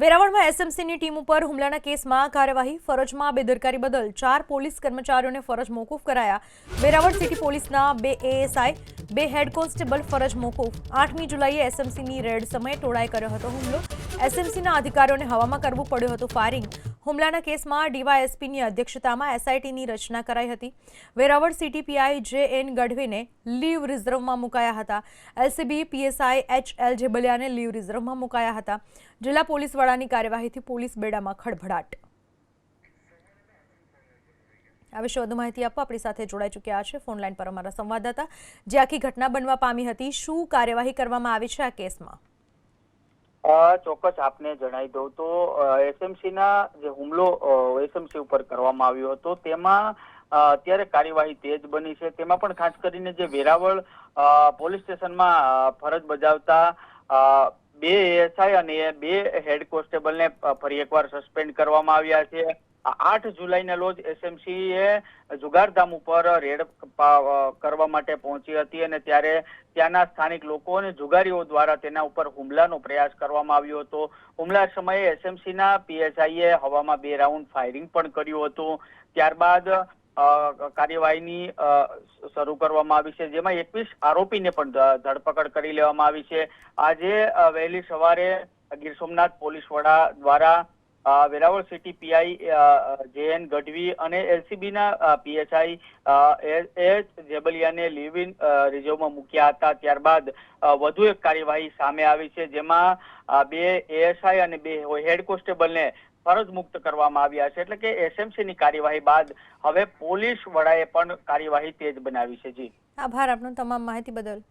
વેરાવળમાં એસએમસીની team ઉપર હુમલાના કેસમાં કાર્યવાહી ફરજમાં બેદરકારી બદલ 4 પોલીસ કર્મચારીઓને ફરજ મોકૂફ કરાયા। વેરાવળ સિટી પોલીસના 2 એએસઆઈ 2 હેડ કોન્સ્ટેબલ ફરજ મોકૂફ। 8મી જુલાઈએ એસએમસીની રેડ સમયે ટોળાએ કર્યો હતો હુમલો। એસએમસીના અધિકારીઓને હવામાં કરવું પડ્યું હતું ફાયરિંગ। હુમલાના કેસમાં ડીવાયએસપીની અધ્યક્ષતામાં એસઆઈટીની રચના કરાઈ હતી। Veraval city PI J N. ગઢવીને લીવ રિઝર્વમાં મુકાયા હતા। LCB PSI H L. જેબલિયાને લીવ રિઝર્વમાં મુકાયા હતા। જિલ્લા પોલીસ વડાની કાર્યવાહીથી પોલીસ બેડામાં ખળભળાટ। આ વિશે વધુ માહિતી આપવા આપણી સાથે જોડાઈ ચૂક્યા છે ફોન લાઈન પર અમારા સંવાદદાતા, જે આખી ઘટના બનવા પામી હતી। શું કાર્યવાહી કરવામાં આવી છે આ કેસમાં? ચોક્કસ આપને જણાવી દઉં તો એસએમસીના જે હુમલો એસએમસી ઉપર કરવામાં આવ્યો હતો તેમાં અત્યારે કાર્યવાહી તેજ બની છે। તેમાં પણ ખાસ કરીને જે વેરાવળ પોલીસ સ્ટેશનમાં ફરજ બજાવતા 2 એએસઆઈ અને 2 હેડ કોન્સ્ટેબલને ફરી એકવાર સસ્પેન્ડ કરવામાં આવ્યા છે। 8 જુલાઈના રોજ એસએમસીએ જુગારધામ ઉપર રેડ કરવા માટે પહોંચી હતી અને ત્યારે ત્યાંના સ્થાનિક લોકો અને જુગારીઓ દ્વારા તેના ઉપર હુમલાનો પ્રયાસ કરવામાં આવ્યો હતો। હુમલા સમયે એસએમસીના પીએસઆઈએ હવામાં 2 રાઉન્ડ ફાયરિંગ પણ કર્યું હતું। ત્યારબાદ કાર્યવાહીની શરૂ કરવામાં આવી છે, જેમાં 21 આરોપીને પણ ધરપકડ કરી લેવામાં આવી છે। આજે વહેલી સવારે ગીર સોમનાથ પોલીસ વડા દ્વારા વેરાવળ સિટી પીઆઈ જે.એન. ગઢવી અને એલસીબીના પીએસઆઈ એચ જેબલિયાને લીવ ઇન રિઝર્વમાં મૂક્યા હતા। ત્યારબાદ વધુ એક કાર્યવાહી સામે આવી છે, જેમાં 2 એએસઆઈ અને 2 હેડ કોન્સ્ટેબલને ફરજ મુક્ત કરવામાં આવ્યા છે। એટલે કે એસએમસીની કાર્યવાહી બાદ હવે પોલીસ વડાએ પણ કાર્યવાહી તેજ બનાવી છે। જી, આભાર આપનો તમામ માહિતી બદલ।